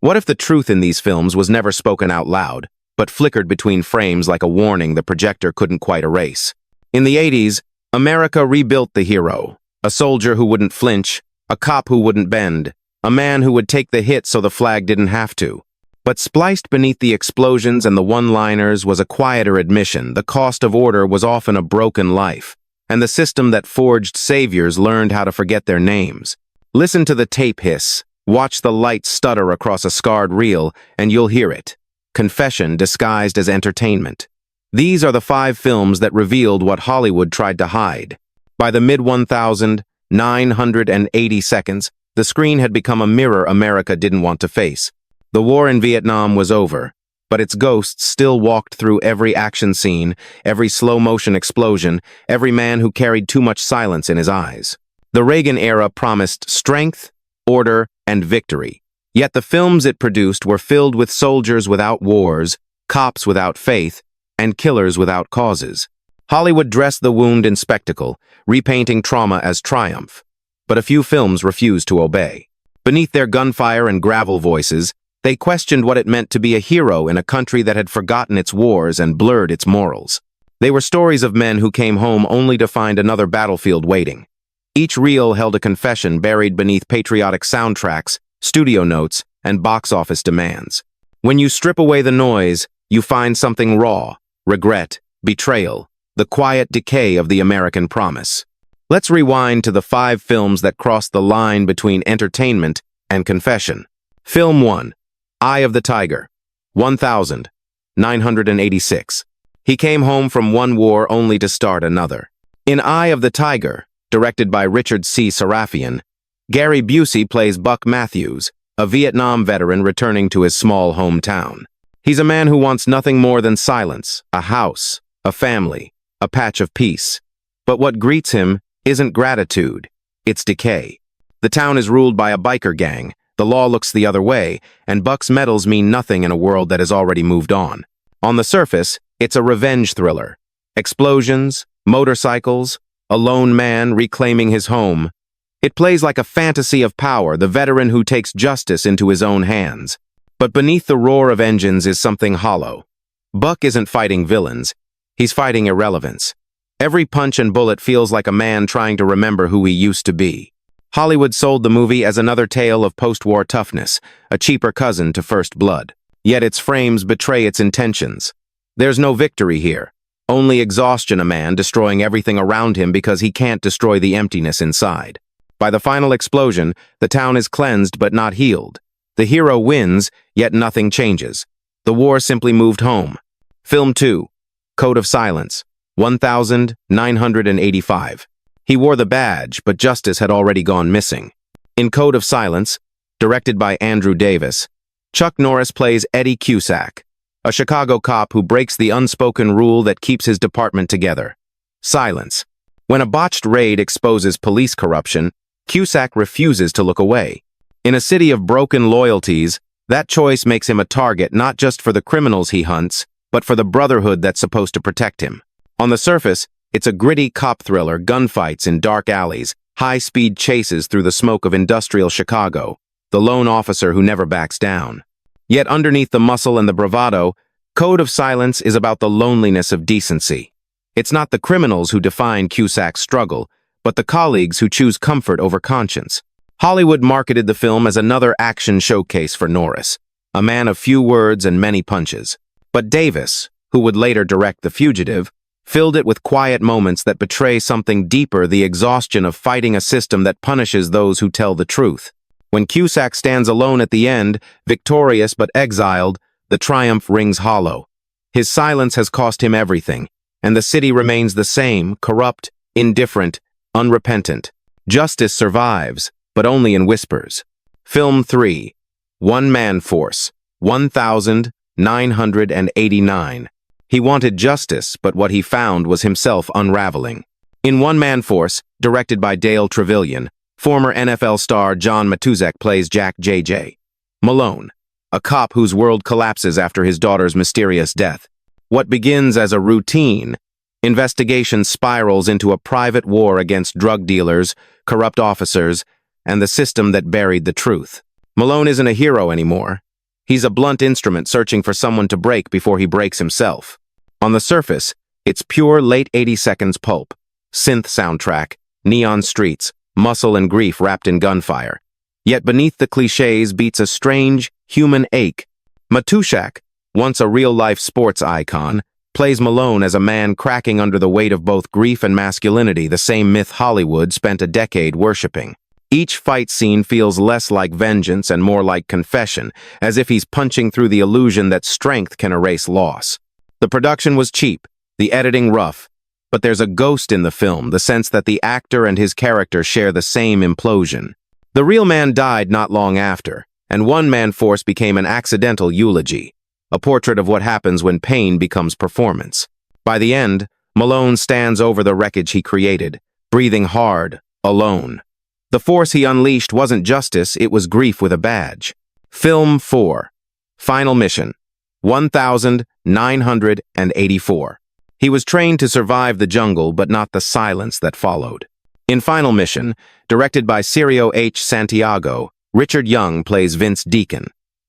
What if the truth in these films was never spoken out loud, but flickered between frames like a warning the projector couldn't quite erase? In the 80s, America rebuilt the hero, a soldier who wouldn't flinch, a cop who wouldn't bend, a man who would take the hit so the flag didn't have to. But spliced beneath the explosions and the one-liners was a quieter admission the cost of order was often a broken life, and the system that forged saviors learned how to forget their names. Listen to the tape hiss, watch the lights stutter across a scarred reel, and you'll hear it. Confession disguised as entertainment. These are the 5 films that revealed what Hollywood tried to hide. By the mid-1980 seconds, the screen had become a mirror America didn't want to face. The war in Vietnam was over, but its ghosts still walked through every action scene, every slow-motion explosion, every man who carried too much silence in his eyes. The Reagan era promised strength, order, and victory. Yet the films it produced were filled with soldiers without wars, cops without faith, and killers without causes. Hollywood dressed the wound in spectacle, repainting trauma as triumph. But a few films refused to obey. Beneath their gunfire and gravel voices, they questioned what it meant to be a hero in a country that had forgotten its wars and blurred its morals. They were stories of men who came home only to find another battlefield waiting. Each reel held a confession buried beneath patriotic soundtracks, studio notes, and box office demands. When you strip away the noise, you find something raw: regret, betrayal, the quiet decay of the American promise. Let's rewind to the 5 films that crossed the line between entertainment and confession. Film 1, Eye of the Tiger, 1986. He came home from one war only to start another. In Eye of the Tiger, directed by Richard C. Sarafian, Gary Busey plays Buck Matthews, a Vietnam veteran returning to his small hometown. He's a man who wants nothing more than silence, a house, a family, a patch of peace. But what greets him isn't gratitude, it's decay. The town is ruled by a biker gang, the law looks the other way, and Buck's medals mean nothing in a world that has already moved on. On the surface, it's a revenge thriller. Explosions, motorcycles, a lone man reclaiming his home. It plays like a fantasy of power, the veteran who takes justice into his own hands. But beneath the roar of engines is something hollow. Buck isn't fighting villains, he's fighting irrelevance. Every punch and bullet feels like a man trying to remember who he used to be. Hollywood sold the movie as another tale of post-war toughness, a cheaper cousin to First Blood. Yet its frames betray its intentions. There's no victory here. Only exhaustion, a man destroying everything around him because he can't destroy the emptiness inside. By the final explosion, the town is cleansed but not healed. The hero wins, yet nothing changes. The war simply moved home. Film 2, Code of Silence, 1985. He wore the badge, but justice had already gone missing. In Code of Silence, directed by Andrew Davis, Chuck Norris plays Eddie Cusack, a Chicago cop who breaks the unspoken rule that keeps his department together: silence. When a botched raid exposes police corruption, Cusack refuses to look away. In a city of broken loyalties, that choice makes him a target not just for the criminals he hunts, but for the brotherhood that's supposed to protect him. On the surface, it's a gritty cop thriller, gunfights in dark alleys, high-speed chases through the smoke of industrial Chicago, the lone officer who never backs down. Yet underneath the muscle and the bravado, Code of Silence is about the loneliness of decency. It's not the criminals who define Cusack's struggle, but the colleagues who choose comfort over conscience. Hollywood marketed the film as another action showcase for Norris, a man of few words and many punches. But Davis, who would later direct The Fugitive, filled it with quiet moments that betray something deeper: the exhaustion of fighting a system that punishes those who tell the truth. When Cusack stands alone at the end, victorious but exiled, the triumph rings hollow. His silence has cost him everything, and the city remains the same: corrupt, indifferent, unrepentant. Justice survives, but only in whispers. Film 3, One Man Force, 1989. He wanted justice, but what he found was himself unraveling. In One Man Force, directed by Dale Trevelyan, former NFL star John Matuszak plays Jack J.J. Malone, a cop whose world collapses after his daughter's mysterious death. What begins as a routine investigation spirals into a private war against drug dealers, corrupt officers, and the system that buried the truth. Malone isn't a hero anymore. He's a blunt instrument searching for someone to break before he breaks himself. On the surface, it's pure late 80 seconds pulp, synth soundtrack, neon streets, muscle and grief wrapped in gunfire. Yet beneath the cliches beats a strange, human ache. Matushak, once a real-life sports icon, plays Malone as a man cracking under the weight of both grief and masculinity, the same myth Hollywood spent a decade worshipping. Each fight scene feels less like vengeance and more like confession, as if he's punching through the illusion that strength can erase loss. The production was cheap, the editing rough, but there's a ghost in the film, the sense that the actor and his character share the same implosion. The real man died not long after, and one-man force became an accidental eulogy, a portrait of what happens when pain becomes performance. By the end, Malone stands over the wreckage he created, breathing hard, alone. The force he unleashed wasn't justice, it was grief with a badge. Film 4. Final Mission. 1984. He was trained to survive the jungle, but not the silence that followed. In Final Mission, directed by Cirio H. Santiago, Richard Young plays Vince Deacon,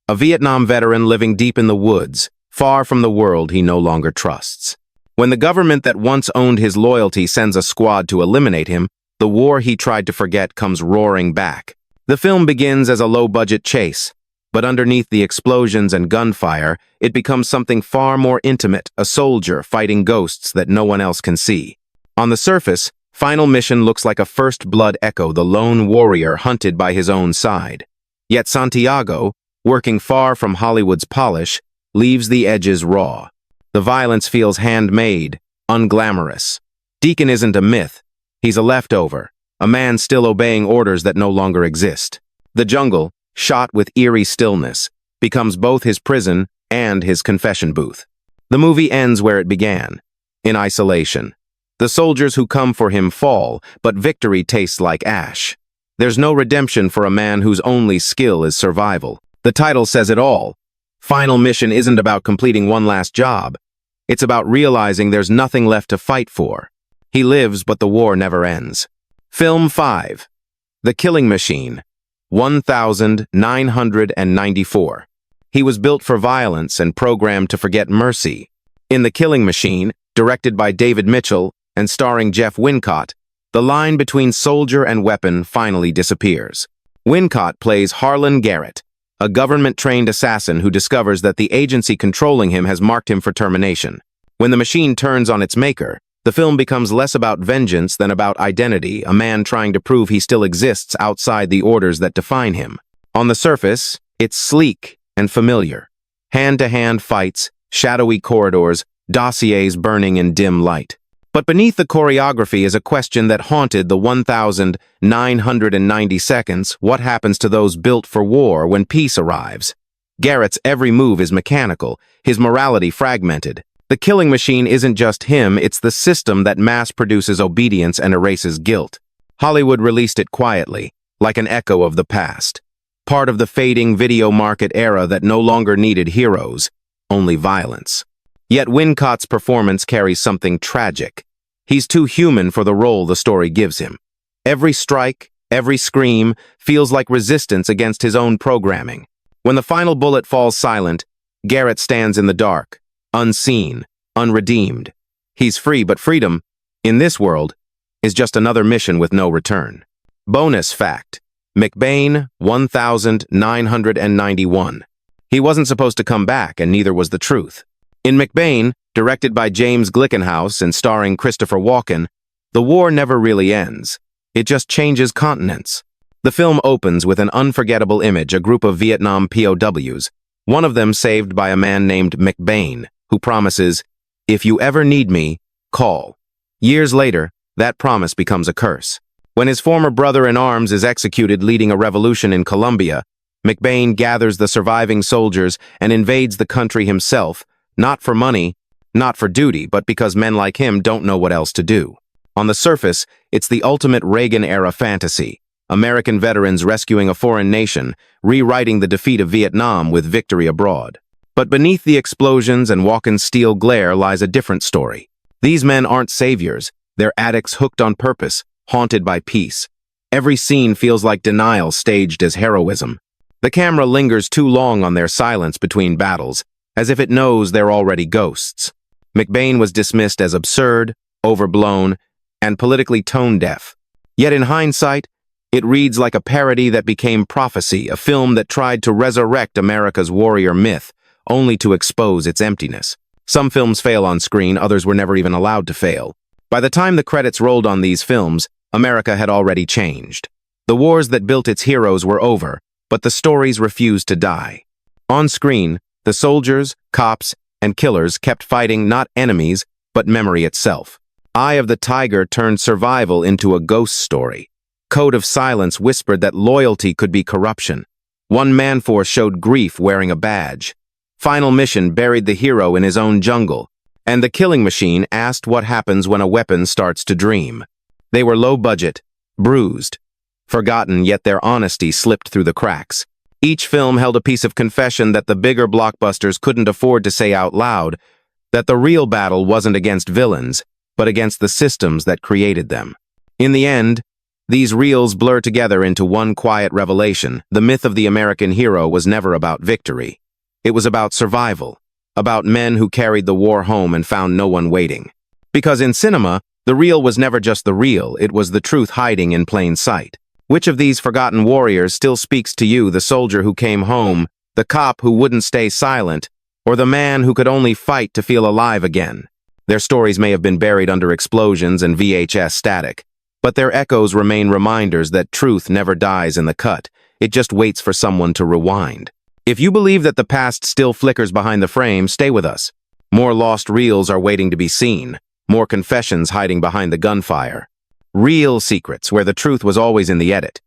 a Vietnam veteran living deep in the woods, far from the world he no longer trusts. When the government that once owned his loyalty sends a squad to eliminate him, the war he tried to forget comes roaring back. The film begins as a low-budget chase, but underneath the explosions and gunfire, it becomes something far more intimate, a soldier fighting ghosts that no one else can see. On the surface, Final Mission looks like a First Blood echo, the lone warrior hunted by his own side. Yet Santiago, working far from Hollywood's polish, leaves the edges raw. The violence feels handmade, unglamorous. Deacon isn't a myth. He's a leftover, a man still obeying orders that no longer exist. The jungle, shot with eerie stillness, becomes both his prison and his confession booth. The movie ends where it began, in isolation. The soldiers who come for him fall, but victory tastes like ash. There's no redemption for a man whose only skill is survival. The title says it all. Final Mission isn't about completing one last job. It's about realizing there's nothing left to fight for. He lives, but the war never ends. Film 5. The Killing Machine. 1994. He was built for violence and programmed to forget mercy. In The Killing Machine, directed by David Mitchell and starring Jeff Wincott, the line between soldier and weapon finally disappears. Wincott plays Harlan Garrett, a government-trained assassin who discovers that the agency controlling him has marked him for termination. When the machine turns on its maker, the film becomes less about vengeance than about identity, a man trying to prove he still exists outside the orders that define him. On the surface, it's sleek and familiar. Hand-to-hand fights, shadowy corridors, dossiers burning in dim light. But beneath the choreography is a question that haunted the 1990 seconds: what happens to those built for war when peace arrives? Garrett's every move is mechanical, his morality fragmented. The Killing Machine isn't just him, it's the system that mass-produces obedience and erases guilt. Hollywood released it quietly, like an echo of the past. Part of the fading video market era that no longer needed heroes, only violence. Yet Wincott's performance carries something tragic. He's too human for the role the story gives him. Every strike, every scream, feels like resistance against his own programming. When the final bullet falls silent, Garrett stands in the dark, unseen, unredeemed. He's free, but freedom, in this world, is just another mission with no return. Bonus fact: McBain, 1991. He wasn't supposed to come back, and neither was the truth. In McBain, directed by James Glickenhaus and starring Christopher Walken, the war never really ends. It just changes continents. The film opens with an unforgettable image: a group of Vietnam POWs, one of them saved by a man named McBain, who promises, "If you ever need me, call." Years later, that promise becomes a curse. When his former brother-in-arms is executed leading a revolution in Colombia, McBain gathers the surviving soldiers and invades the country himself, not for money, not for duty, but because men like him don't know what else to do. On the surface, it's the ultimate Reagan-era fantasy: American veterans rescuing a foreign nation, rewriting the defeat of Vietnam with victory abroad. But beneath the explosions and Walken's steel glare lies a different story. These men aren't saviors, they're addicts hooked on purpose, haunted by peace. Every scene feels like denial staged as heroism. The camera lingers too long on their silence between battles, as if it knows they're already ghosts. McBain was dismissed as absurd, overblown, and politically tone-deaf. Yet in hindsight, it reads like a parody that became Prophecy, a film that tried to resurrect America's warrior myth, only to expose its emptiness. Some films fail on screen, others were never even allowed to fail. By the time the credits rolled on these films, America had already changed. The wars that built its heroes were over, but the stories refused to die. On screen, the soldiers, cops, and killers kept fighting not enemies, but memory itself. Eye of the Tiger turned survival into a ghost story. Code of Silence whispered that loyalty could be corruption. One man force showed grief wearing a badge. Final Mission buried the hero in his own jungle, and The Killing Machine asked what happens when a weapon starts to dream. They were low budget, bruised, forgotten, yet their honesty slipped through the cracks. Each film held a piece of confession that the bigger blockbusters couldn't afford to say out loud, that the real battle wasn't against villains, but against the systems that created them. In the end, these reels blur together into one quiet revelation. The myth of the American hero was never about victory. It was about survival, about men who carried the war home and found no one waiting. Because in cinema, the real was never just the real, it was the truth hiding in plain sight. Which of these forgotten warriors still speaks to you, the soldier who came home, the cop who wouldn't stay silent, or the man who could only fight to feel alive again? Their stories may have been buried under explosions and VHS static, but their echoes remain reminders that truth never dies in the cut. It just waits for someone to rewind. If you believe that the past still flickers behind the frame, stay with us. More lost reels are waiting to be seen, more confessions hiding behind the gunfire. Real secrets, where the truth was always in the edit.